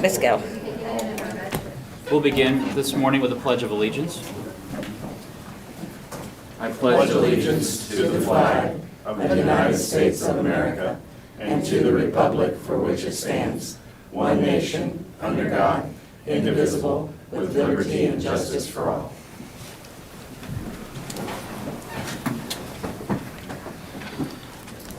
Fiscal. We'll begin this morning with a Pledge of Allegiance. I pledge allegiance to the flag of the United States of America and to the republic for which it stands, one nation, under God, indivisible, with liberty and justice for all.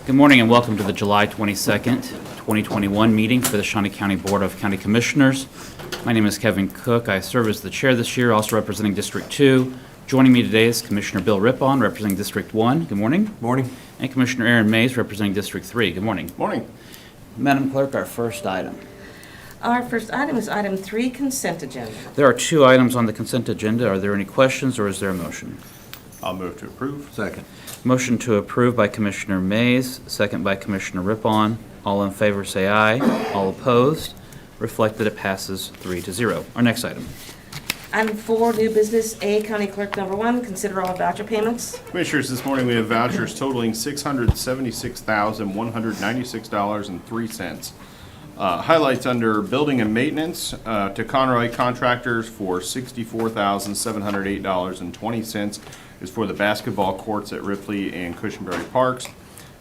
Good morning and welcome to the July 22nd, 2021 meeting for the Shawnee County Board of County Commissioners. My name is Kevin Cook. I serve as the chair this year, also representing District 2. Joining me today is Commissioner Bill Rippon, representing District 1. Good morning. Morning. And Commissioner Aaron Mays, representing District 3. Good morning. Morning. Madam Clerk, our first item. Our first item is item 3, consent agenda. There are 2 items on the consent agenda. Are there any questions or is there a motion? I'll move to approve. Second. Motion to approve by Commissioner Mays, second by Commissioner Rippon. All in favor say aye. All opposed? Reflect that it passes 3-0. Our next item. Item 4, new business, A, County Clerk number 1, consider all voucher payments. Commissioners, this morning we have vouchers totaling $676,196.03. Highlights under building and maintenance to Conroy Contractors for $64,708.20 is for the basketball courts at Ripley and Cushenberry Parks.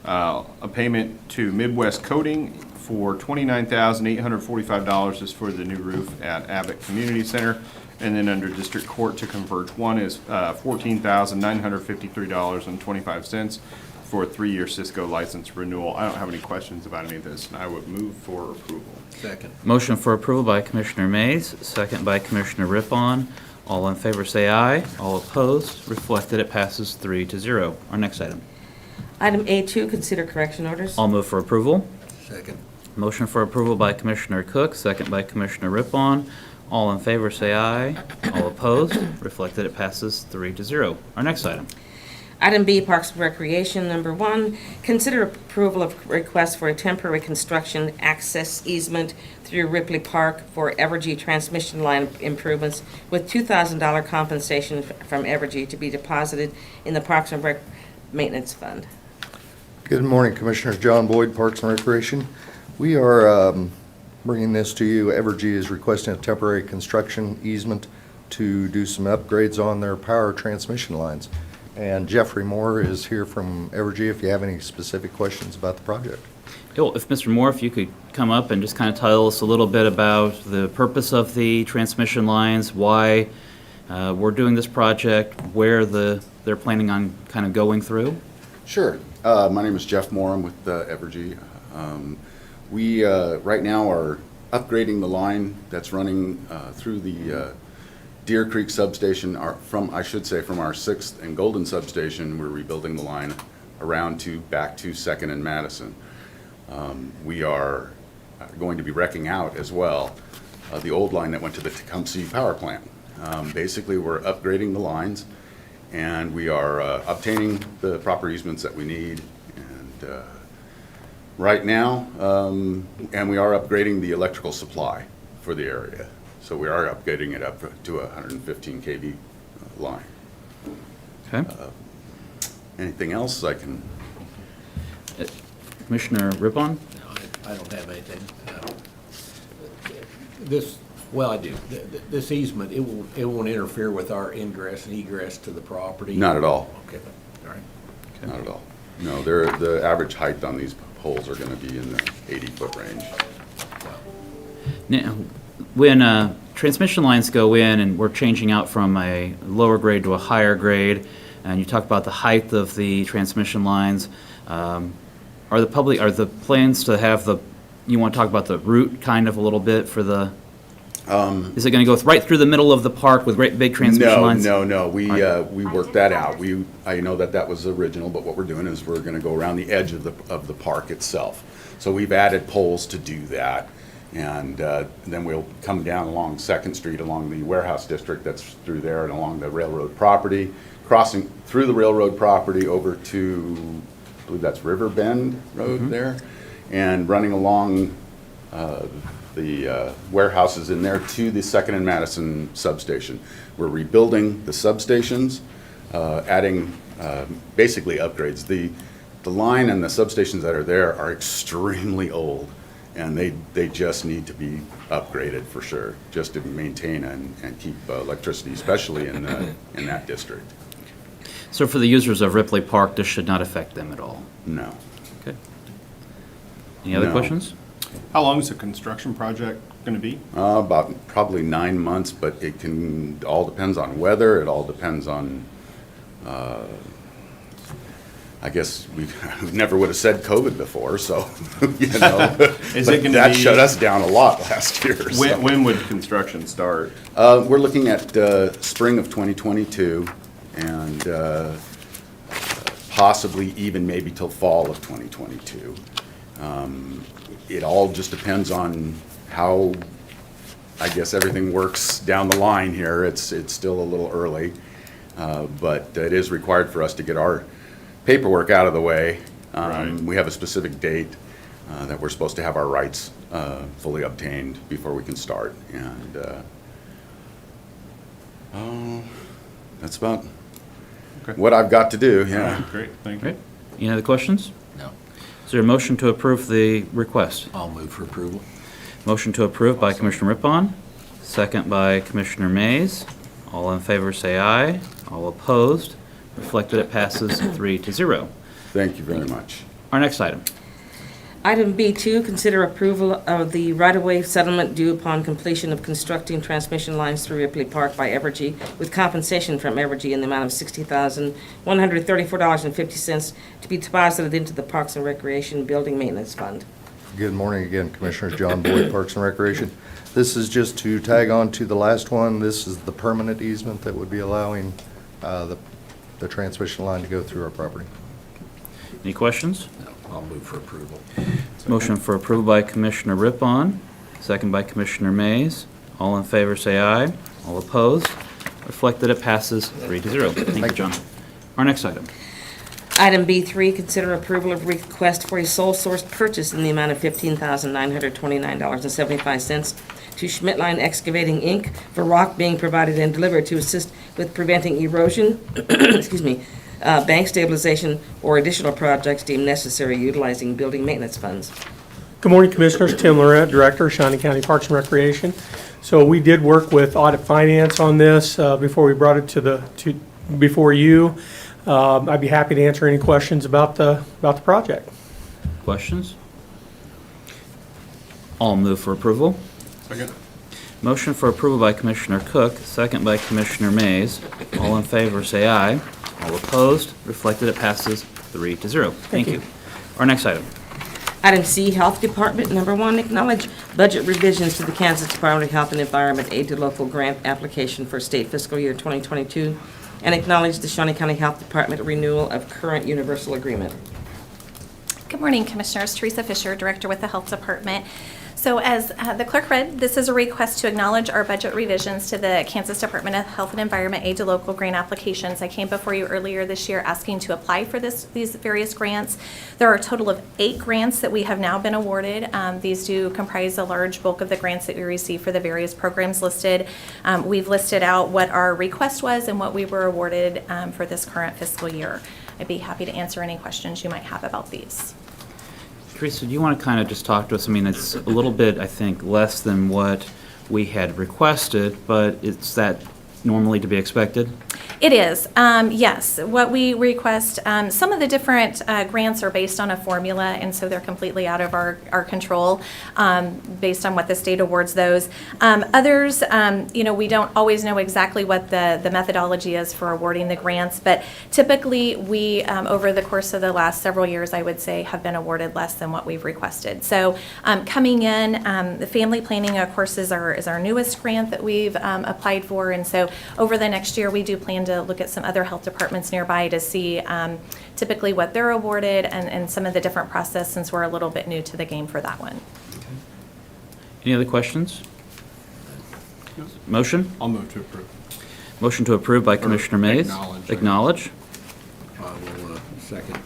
A payment to Midwest Coating for $29,845 is for the new roof at Abbott Community Center. And then under District Court to Converge 1 is $14,953.25 for a 3-year Cisco license renewal. I don't have any questions about any of this, and I would move for approval. Second. Motion for approval by Commissioner Mays, second by Commissioner Rippon. All in favor say aye. All opposed? Reflect that it passes 3-0. Our next item. Item A2, consider correction orders. I'll move for approval. Second. Motion for approval by Commissioner Cook, second by Commissioner Rippon. All in favor say aye. All opposed? Reflect that it passes 3-0. Our next item. Item B, Parks and Recreation number 1, consider approval of request for a temporary construction access easement through Ripley Park for Evergy transmission line improvements with $2,000 compensation from Evergy to be deposited in the Parks and Rec Maintenance Fund. Good morning, Commissioners. John Boyd, Parks and Recreation. We are bringing this to you. Evergy is requesting a temporary construction easement to do some upgrades on their power transmission lines. And Jeffrey Moore is here from Evergy if you have any specific questions about the project. Yeah, well, if Mr. Moore, if you could come up and just kind of tell us a little bit about the purpose of the transmission lines, why we're doing this project, where they're planning on kind of going through. Sure. My name is Jeff Moore. I'm with Evergy. We right now are upgrading the line that's running through the Deer Creek substation, from our 6th and Golden substation. We're rebuilding the line around back to 2nd and Madison. We are going to be wrecking out as well the old line that went to the Tecumseh power plant. Basically, we're upgrading the lines, and we are obtaining the proper easements that we need. And right now, and we are upgrading the electrical supply for the area. So we are upgrading it up to a 115 kV line. Okay. Anything else I can? Commissioner Rippon? No, I don't have anything. Well, I do. This easement, it won't interfere with our ingress and egress to the property? Not at all. Okay, all right. Okay. Not at all. No, the average height on these poles are going to be in the 80-foot range. Now, when transmission lines go in and we're changing out from a lower grade to a higher grade, and you talk about the height of the transmission lines, are the plans to have you want to talk about the route kind of a little bit for the, is it going to go right through the middle of the park with great big transmission lines? No. We worked that out. I know that was original, but what we're doing is we're going to go around the edge of the park itself. So we've added poles to do that. And then we'll come down along 2nd Street, along the warehouse district that's through there, and along the railroad property, crossing through the railroad property over to, I believe that's River Bend Road there, and running along the warehouses in there to the 2nd and Madison substation. We're rebuilding the substations, adding basically upgrades. The line and the substations that are there are extremely old, and they just need to be upgraded for sure, just to maintain and keep electricity, especially in that district. So for the users of Ripley Park, this should not affect them at all? No. Okay. Any other No. questions? How long is the construction project going to be? About probably 9 months, but all depends on weather, it all depends on, I guess we never would have said COVID before, so, you know. Is but it gonna that be- shut us down a lot last year. so. When would construction start? We're looking at spring of 2022 and possibly even maybe till fall of 2022. It all just depends on how, I guess, everything works down the line here. It's still a little early, but it is required for us to get our paperwork out of the way. Right. We have a specific date that we're supposed to have our rights fully obtained before we can start. And that's about Okay. what I've got to do, yeah. Great, thank you. Great. Any other questions? No. Is there a motion to approve the request? I'll move for approval. Motion to approve by Commissioner Rippon, second by Commissioner Mays. All in favor say aye. All opposed, reflected it passes 3-0. Thank you very much. Our next item. Item B2, consider approval of the right-of-way settlement due upon completion of constructing transmission lines through Ripley Park by Evergy with compensation from Evergy in the amount of $60,134.50 to be deposited into the Parks and Recreation Building Maintenance Fund. Good morning again, Commissioners. John Boyd, Parks and Recreation. This is just to tag on to the last one. This is the permanent easement that would be allowing the transmission line to go through our property. Any questions? No, I'll move for approval. Motion for approval by Commissioner Rippon, second by Commissioner Mays. All in favor say aye. All opposed, reflected it passes 3-0. Thank you, John. Our next item. Item B3, consider approval of request for a sole source purchase in the amount of $15,929.75 to Schmidtline Excavating, Inc. for rock being provided and delivered to assist with preventing erosion, excuse me, bank stabilization, or additional projects deemed necessary utilizing building maintenance funds. Good morning, Commissioners. Tim Laurent, Director, Shawnee County Parks and Recreation. So we did work with Audit Finance on this before we brought it before you. I'd be happy to answer any questions about the project. Questions? All move for approval. Second? Motion for approval by Commissioner Cook, second by Commissioner Mays. All in favor say aye. All opposed, reflected it passes 3-0. Thank you. Our next item. Item C, Health Department. Number 1, acknowledge budget revisions to the Kansas Department of Health and Environment Aid to Local Grant application for state fiscal year 2022, and acknowledge the Shawnee County Health Department renewal of current universal agreement. Good morning, Commissioners. Teresa Fisher, Director with the Health Department. So as the clerk read, this is a request to acknowledge our budget revisions to the Kansas Department of Health and Environment Aid to Local Grant applications. I came before you earlier this year asking to apply for these various grants. There are a total of 8 grants that we have now been awarded. These do comprise a large bulk of the grants that we receive for the various programs listed. We've listed out what our request was and what we were awarded for this current fiscal year. I'd be happy to answer any questions you might have about these. Teresa, do you want to kind of just talk to us? I mean, it's a little bit, I think, less than what we had requested, but is that normally to be expected? It is, yes. What we request, some of the different grants are based on a formula, and so they're completely out of our control based on what the state awards those. Others, we don't always know exactly what the methodology is for awarding the grants, but typically we, over the course of the last several years, I would say, have been awarded less than what we've requested. So coming in, the family planning, of course, is our newest grant that we've applied for, and so over the next year, we do plan to look at some other health departments nearby to see typically what they're awarded and some of the different process, since we're a little bit new to the game for that one. Any other questions? Motion? I'll move to approve. Motion to approve by Commissioner Mays. acknowledge. Acknowledge. I will second.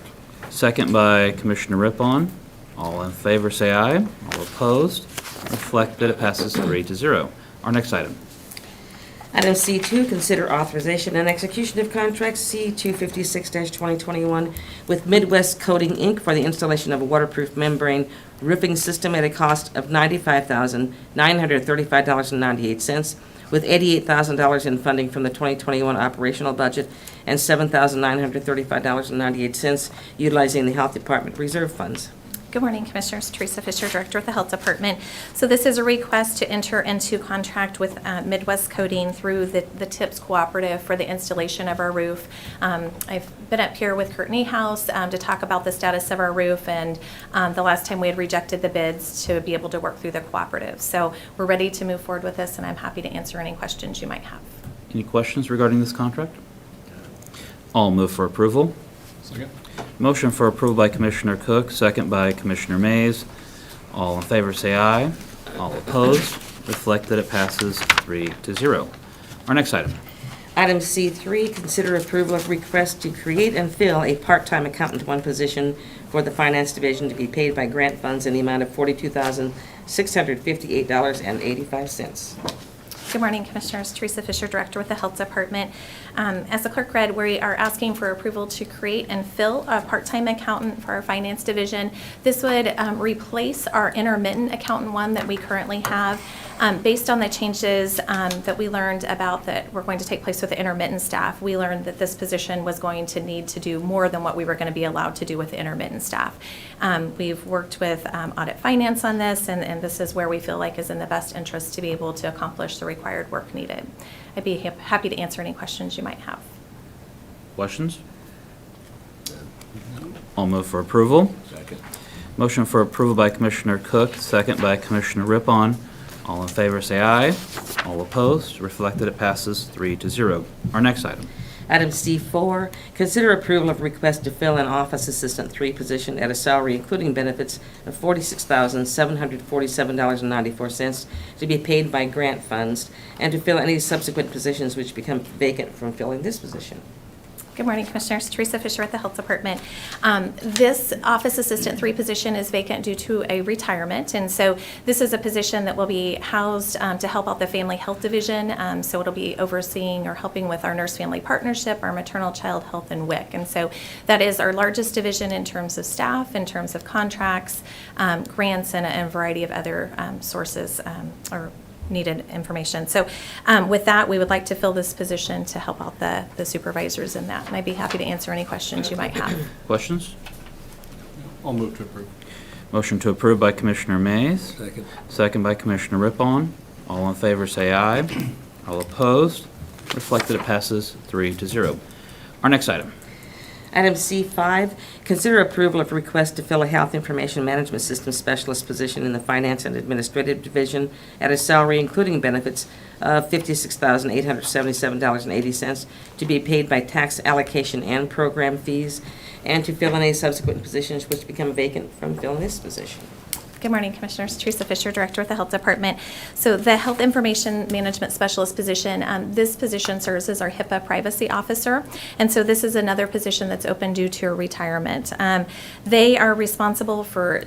Second by Commissioner Rippon. All in favor say aye. All opposed, reflected it passes 3-0. Our next item. Item C2, consider authorization and execution of contract C256-2021 with Midwest Coating, Inc. for the installation of a waterproof membrane roofing system at a cost of $95,935.98, with $88,000 in funding from the 2021 operational budget and $7,935.98 utilizing the Health Department reserve funds. Good morning, Commissioners. Teresa Fisher, Director of the Health Department. So this is a request to enter into contract with Midwest Coating through the TIPS Cooperative for the installation of our roof. I've been up here with Kurt Niehaus to talk about the status of our roof, and the last time we had rejected the bids to be able to work through the cooperative. So we're ready to move forward with this, and I'm happy to answer any questions you might have. Any questions regarding this contract? I'll move for approval. Second. Motion for approval by Commissioner Cook, second by Commissioner Mays. All in favor say aye. All opposed, reflect that it passes 3-0. Our next item. Item C3, consider approval of request to create and fill a part-time accountant one position for the Finance Division to be paid by grant funds in the amount of $42,658.85. Good morning, Commissioners. Teresa Fisher, Director with the Health Department. As the clerk read, we are asking for approval to create and fill a part-time accountant for our Finance Division. This would replace our intermittent accountant one that we currently have. Based on the changes that we learned about that were going to take place with the intermittent staff, we learned that this position was going to need to do more than what we were going to be allowed to do with the intermittent staff. We've worked with Audit Finance on this, and this is where we feel like is in the best interest to be able to accomplish the required work needed. I'd be happy to answer any questions you might have. Questions? I'll move for approval. Second. Motion for approval by Commissioner Cook, second by Commissioner Rippon. All in favor say aye. All opposed, reflect that it passes 3-0. Our next item. Item C4, consider approval of request to fill an Office Assistant 3 position at a salary including benefits of $46,747.94 to be paid by grant funds, and to fill any subsequent positions which become vacant from filling this position. Good morning, Commissioners. Teresa Fisher at the Health Department. This Office Assistant 3 position is vacant due to a retirement, and so this is a position that will be housed to help out the Family Health Division. So it'll be overseeing or helping with our Nurse-Family Partnership, our Maternal Child Health, and WIC. And so that is our largest division in terms of staff, in terms of contracts, grants, and a variety of other sources or needed information. So with that, we would like to fill this position to help out the supervisors in that. And I'd be happy to answer any questions you might have. Questions? I'll move to approve. Motion to approve by Commissioner Mays, Second. second by Commissioner Rippon. All in favor say aye. All opposed, reflect that it passes 3-0. Our next item. Item C5, consider approval of request to fill a Health Information Management System Specialist position in the Finance and Administrative Division at a salary including benefits of $56,877.80 to be paid by tax allocation and program fees, and to fill any subsequent positions which become vacant from filling this position. Good morning, Commissioners. Teresa Fisher, Director of the Health Department. So the Health Information Management Specialist position, this position serves as our HIPAA Privacy Officer, and so this is another position that's open due to a retirement. They are responsible for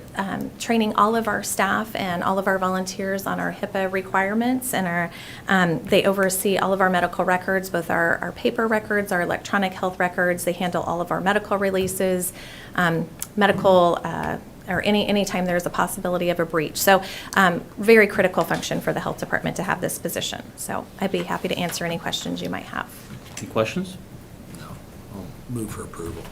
training all of our staff and all of our volunteers on our HIPAA requirements, and they oversee all of our medical records, both our paper records, our electronic health records. They handle all of our medical releases, or any time there's a possibility of a breach. So very critical function for the Health Department to have this position. So I'd be happy to answer any questions you might have. Any questions? No. I'll move for approval.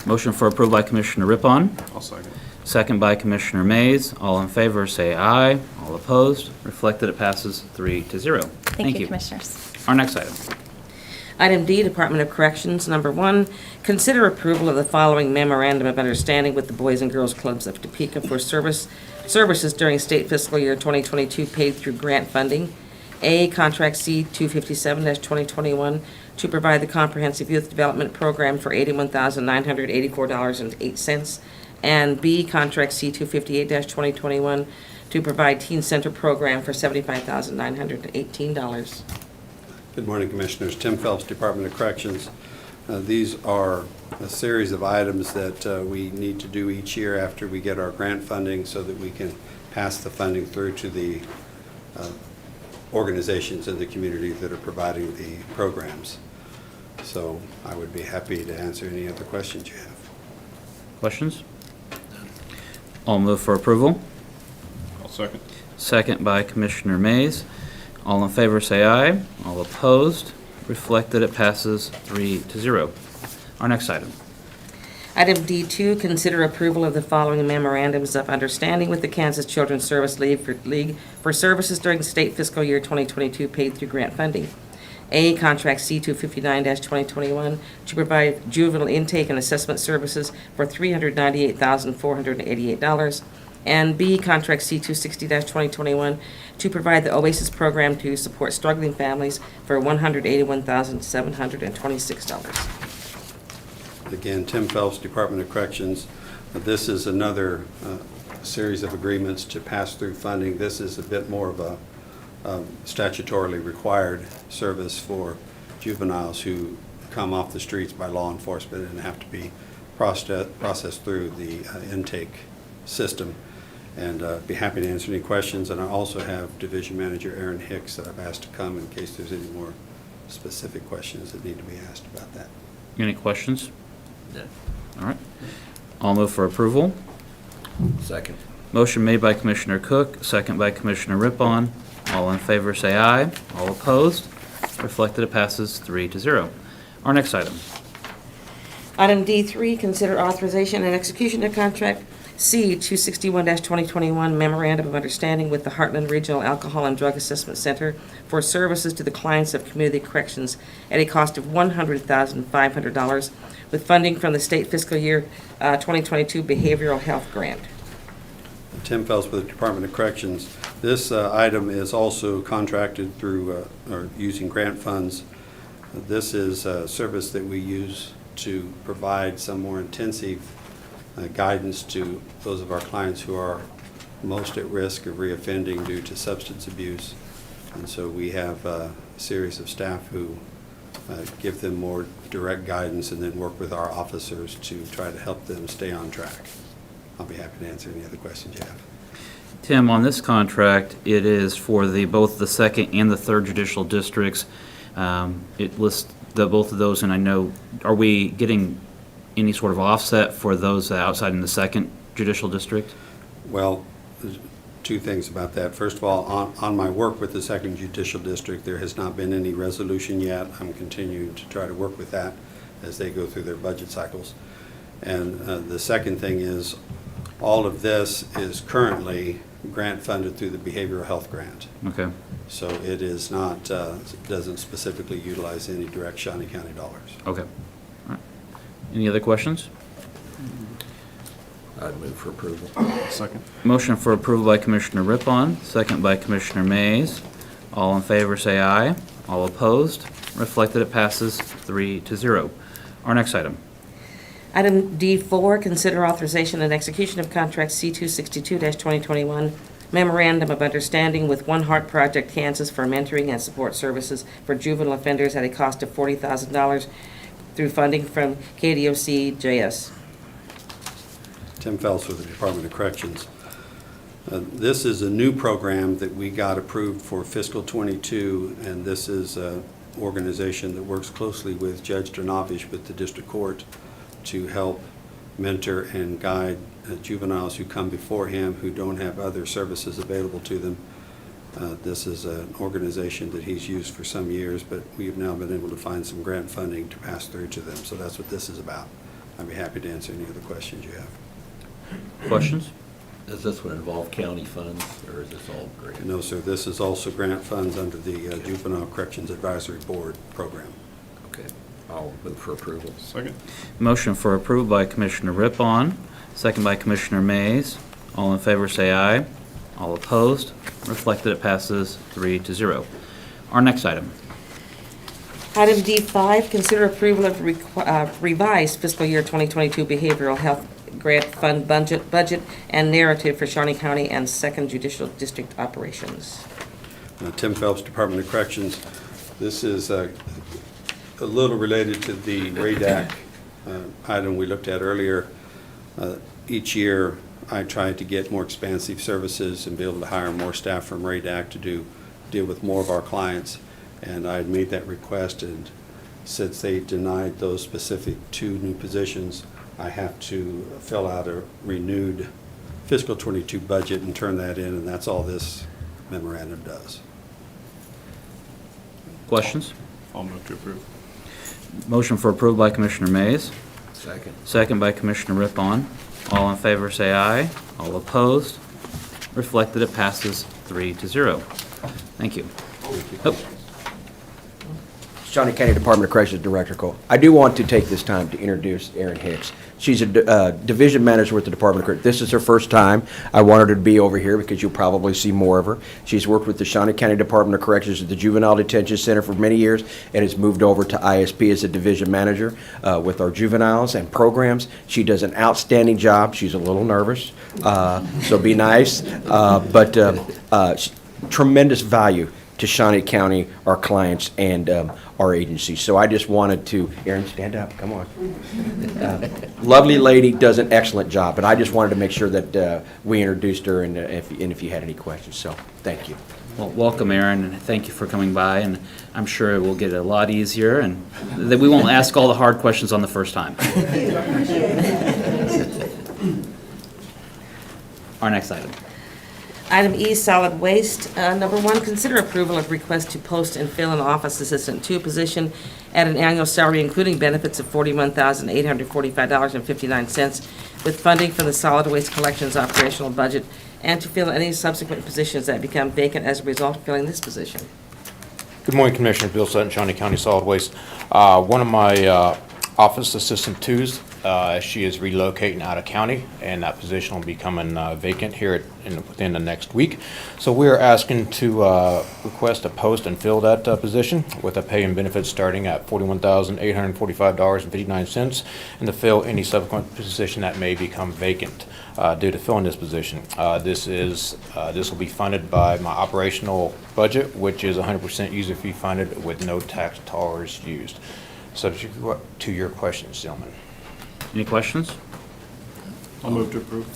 Motion for approval by Commissioner Rippon, I'll second. second by Commissioner Mays. All in favor say aye. All opposed, reflect that it passes 3-0. Thank you, Commissioners. Our next item. Item D, Department of Corrections, number 1, consider approval of the following memorandum of understanding with the Boys and Girls Clubs of Topeka for services during state fiscal year 2022 paid through grant funding. A, Contract C 257-2021 to provide the Comprehensive Youth Development Program for $81,984.08. And B, Contract C 258-2021 to provide Teen Center Program for $75,918. Good morning, Commissioners. Tim Phelps, Department of Corrections. These are a series of items that we need to do each year after we get our grant funding so that we can pass the funding through to the organizations in the community that are providing the programs. So I would be happy to answer any other questions you have. Questions? I'll move for approval. I'll second. Second by Commissioner Mays. All in favor, say aye. All opposed, reflect that it passes 3-0. Our next item. Item D2, consider approval of the following memorandums of understanding with the Kansas Children's Service League for services during the state fiscal year 2022 paid through grant funding. A, contract C259-2021 to provide juvenile intake and assessment services for $398,488. And B, contract C260-2021 to provide the Oasis program to support struggling families for $181,726. Again, Tim Phelps, Department of Corrections. This is another series of agreements to pass through funding. This is a bit more of a statutorily required service for juveniles who come off the streets by law enforcement and have to be processed through the intake system. And be happy to answer any questions. And I also have Division Manager Aaron Hicks that I've asked to come in case there's any more specific questions that need to be asked about that. Any questions? No. All right. I'll move for approval. Second. Motion made by Commissioner Cook, second by Commissioner Rippon. All in favor, say aye. All opposed, reflect that it passes 3-0. Our next item. Item D3, consider authorization and execution of contract C261-2021 Memorandum of Understanding with the Heartland Regional Alcohol and Drug Assessment Center for services to the clients of community corrections at a cost of $100,500 with funding from the state fiscal year 2022 behavioral health grant. Tim Phelps with the Department of Corrections. This item is also contracted through or using grant funds. This is a service that we use to provide some more intensive guidance to those of our clients who are most at risk of reoffending due to substance abuse. And so we have a series of staff who give them more direct guidance and then work with our officers to try to help them stay on track. I'll be happy to answer any other questions you have. Tim, on this contract, it is for both the 2nd and the 3rd judicial districts. It lists both of those, and I know, are we getting any sort of offset for those outside in the 2nd judicial district? Well, there's two things about that. First of all, on my work with the 2nd Judicial District, there has not been any resolution yet. I'm continuing to try to work with that as they go through their budget cycles. And the second thing is, all of this is currently grant funded through the behavioral health grant. Okay. So it is not, doesn't specifically utilize any direct Shawnee County dollars. Okay. All right. Any other questions? I'd move for approval. Second. Motion for approval by Commissioner Rippon, second by Commissioner Mays. All in favor, say aye. All opposed, reflect that it passes 3-0. Our next item. Item D4, consider authorization and execution of contract C262-2021 Memorandum of Understanding with One Heart Project Kansas for mentoring and support services for juvenile offenders at a cost of $40,000 through funding from KDOC-JS. Tim Phelps with the Department of Corrections. This is a new program that we got approved for fiscal '22, and this is an organization that works closely with Judge Dernovish with the district court to help mentor and guide juveniles who come before him who don't have other services available to them. This is an organization that he's used for some years, but we've now been able to find some grant funding to pass through to them. So that's what this is about. I'd be happy to answer any other questions you have. Questions? Does this one involve county funds, or is this all grant? No, sir. This is also grant funds under the Juvenile Corrections Advisory Board program. Okay. I'll move for approval. Second. Motion for approval by Commissioner Rippon, second by Commissioner Mays. All in favor, say aye. All opposed, reflect that it passes 3-0. Our next item. Item D5, consider approval of revised fiscal year 2022 behavioral health grant fund budget and narrative for Shawnee County and 2nd Judicial District operations. Tim Phelps, Department of Corrections. This is a little related to the RADAC item we looked at earlier. Each year, I try to get more expansive services and be able to hire more staff from RADAC to deal with more of our clients. And I had made that request, and since they denied those specific 2 new positions, I have to fill out a renewed fiscal '22 budget and turn that in, and that's all this memorandum does. Questions? I'll move to approve. Motion for approval by Commissioner Mays, Second. second by Commissioner Rippon. All in favor, say aye. All opposed? Reflect that it passes 3-0. Thank you. Oh, Shawnee County Department of Corrections Director Cole. I do want to take this time to introduce Erin Hicks. She's a division manager with the Department of Corrections. This is her first time. I wanted her to be over here because you'll probably see more of her. She's worked with the Shawnee County Department of Corrections at the Juvenile Detention Center for many years and has moved over to ISP as a division manager with our juveniles and programs. She does an outstanding job. She's a little nervous, so be nice. But tremendous value to Shawnee County, our clients, and our agency. So I just wanted to, Erin, stand up, come on. Lovely lady, does an excellent job, and I just wanted to make sure that we introduced her and if you had any questions, so thank you. well, welcome, Aaron, and thank you for coming by, and I'm sure it will get a lot easier, and that we won't ask all the hard questions on the first time. Our next item. Item E, solid waste. Number 1, consider approval of request to post and fill an office assistant 2 position at an annual salary including benefits of $41,845.59 with funding from the solid waste collections operational budget, and to fill any subsequent positions that become vacant as a result of filling this position. Good morning, Commissioner. Bill Sutton, Shawnee County Solid Waste. One of my office assistant twos, she is relocating out of county, and that position will be coming vacant here within the next week. So we are asking to request a post and fill that position with a pay and benefits starting at $41,845.59, and to fill any subsequent position that may become vacant due to filling this position. This will be funded by my operational budget, which is 100% user fee funded with no tax dollars used. Subject to your questions, gentlemen. Any questions? I'll move to approve.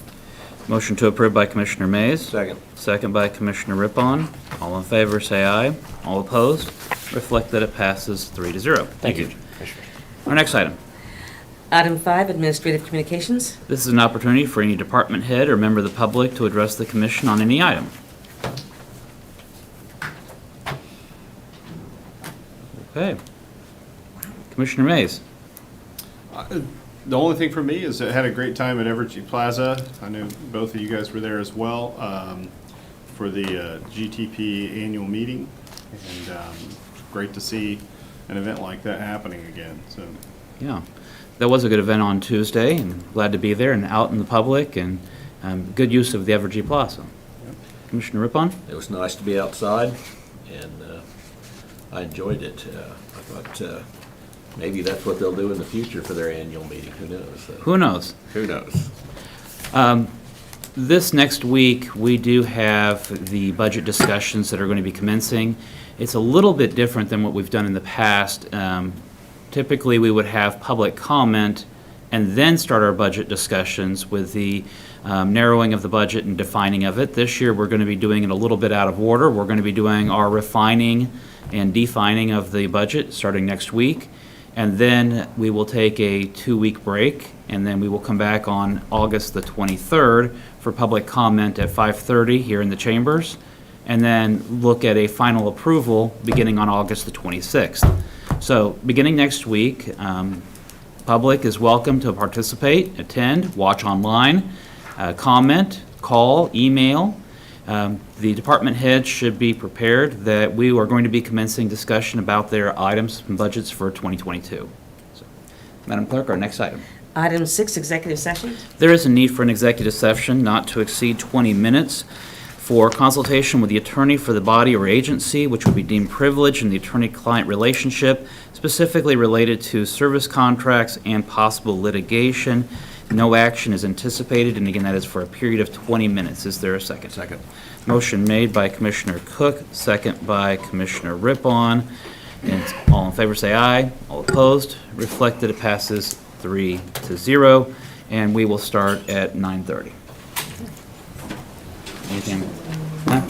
Motion to approve by Commissioner Mays. Second. Second by Commissioner Rippon. All in favor, say aye. All opposed? Reflect that it passes 3-0. Thank you. Our next item. Item 5, administrative communications. This is an opportunity for any department head or member of the public to address the commission on any item. Okay. Commissioner Mays. The only thing for me is I had a great time at Evergy Plaza. I know both of you guys were there as well for the GTP annual meeting, and great to see an event like that happening again. So, Yeah, that was a good event on Tuesday, and glad to be there and out in the public, and good use of the Evergy Plaza. Yep. Commissioner Rippon? It was nice to be outside, and I enjoyed it. I thought maybe that's what they'll do in the future for their annual meeting. Who knows? Who knows? Who knows? This next week, we do have the budget discussions that are going to be commencing. It's a little bit different than what we've done in the past. Typically, we would have public comment and then start our budget discussions with the narrowing of the budget and defining of it. This year, we're going to be doing it a little bit out of order. We're going to be doing our refining and defining of the budget starting next week. And then we will take a 2-week break, and then we will come back on August the 23rd for public comment at 5:30 here in the chambers, and then look at a final approval beginning on August the 26th. So beginning next week, public is welcome to participate, attend, watch online, comment, call, email. The department heads should be prepared that we are going to be commencing discussion about their items and budgets for 2022. So, Madam Clerk, our next item. Item 6, executive session. There is a need for an executive session not to exceed 20 minutes for consultation with the attorney for the body or agency, which would be deemed privileged in the attorney-client relationship, specifically related to service contracts and possible litigation. No action is anticipated, and again, that is for a period of 20 minutes. Is there a second? Second. Motion made by Commissioner Cook, second by Commissioner Rippon. And all in favor say aye. All opposed? Reflect that it passes 3-0, and we will start at 9:30. Anything? Huh?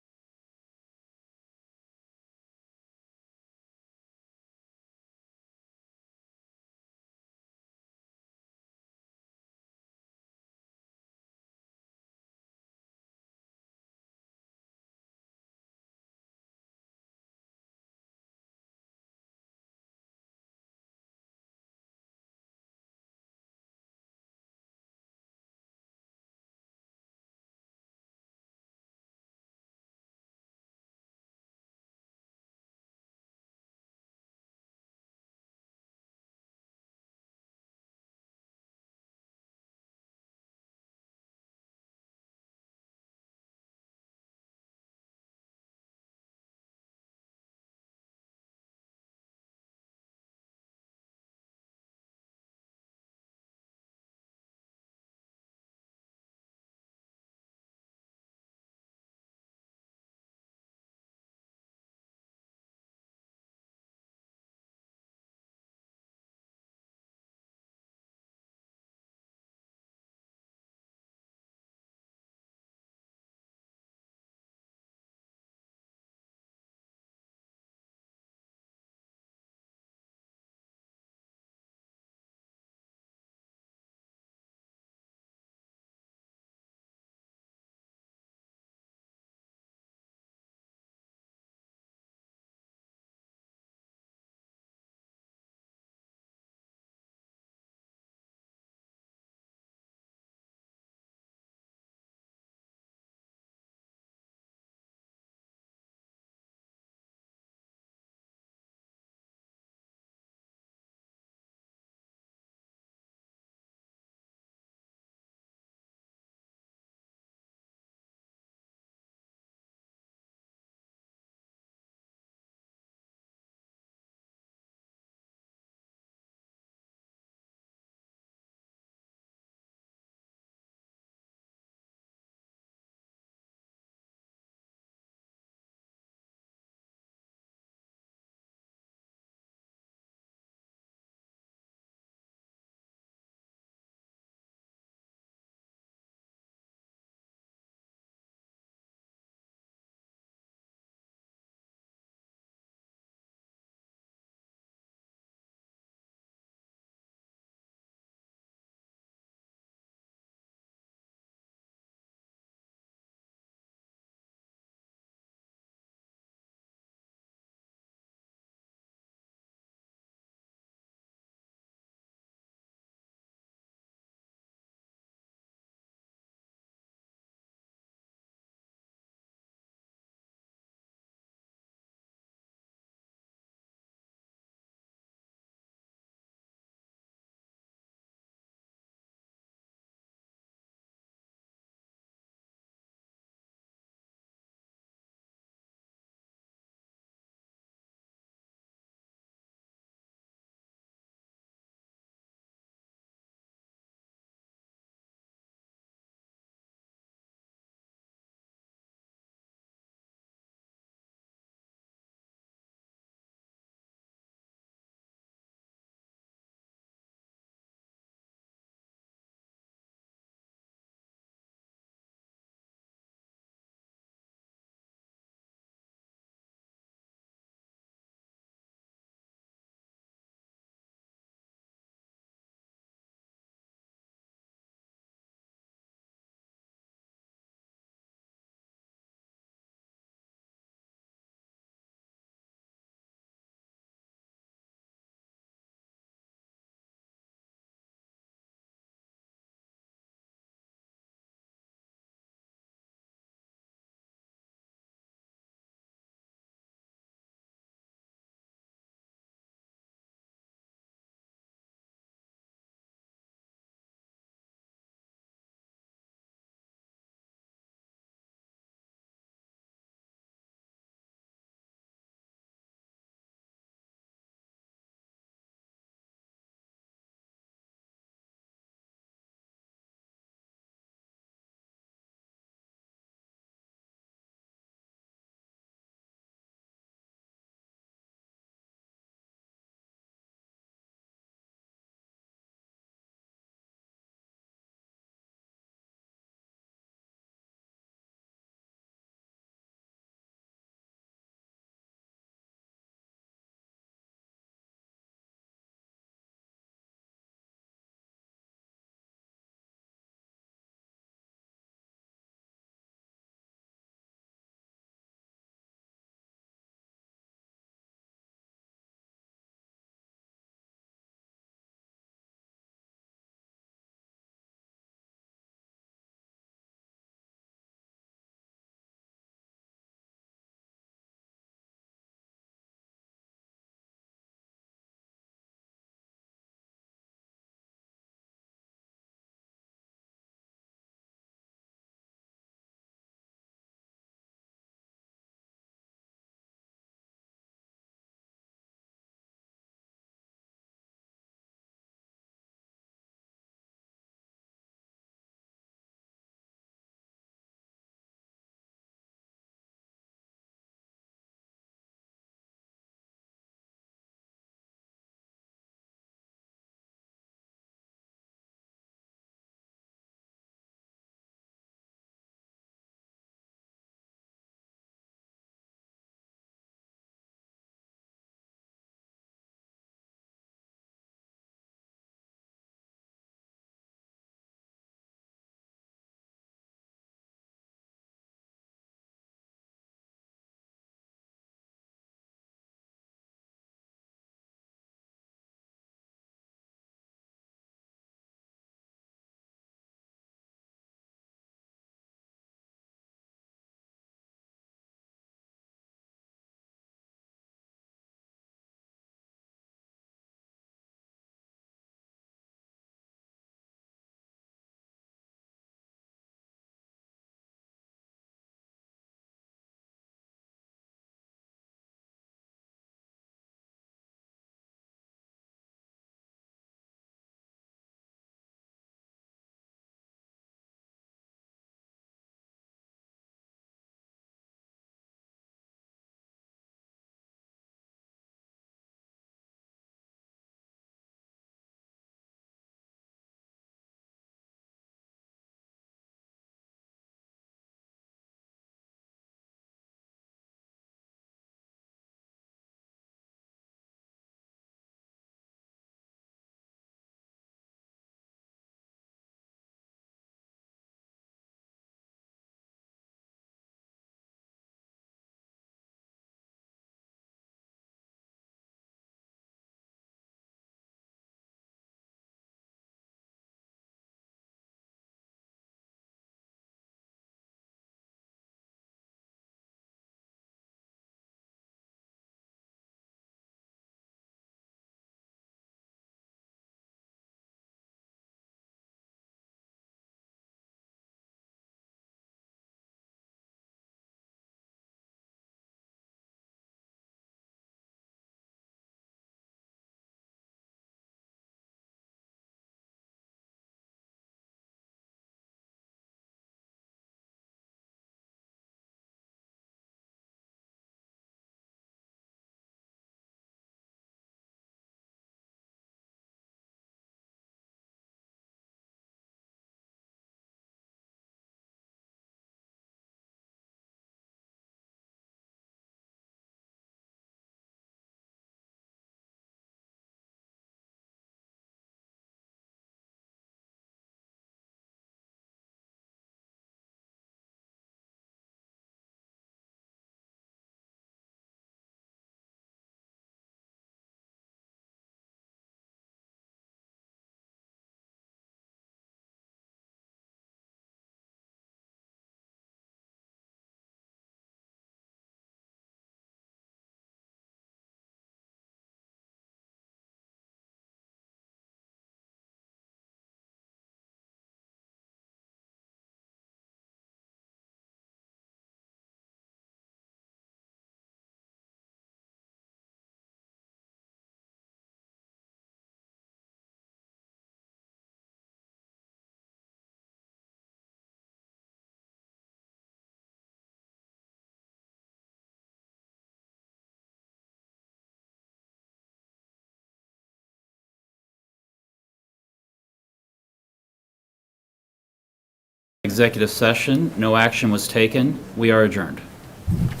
Executive session, no action was taken. We are adjourned. I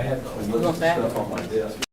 had stuff on my desk.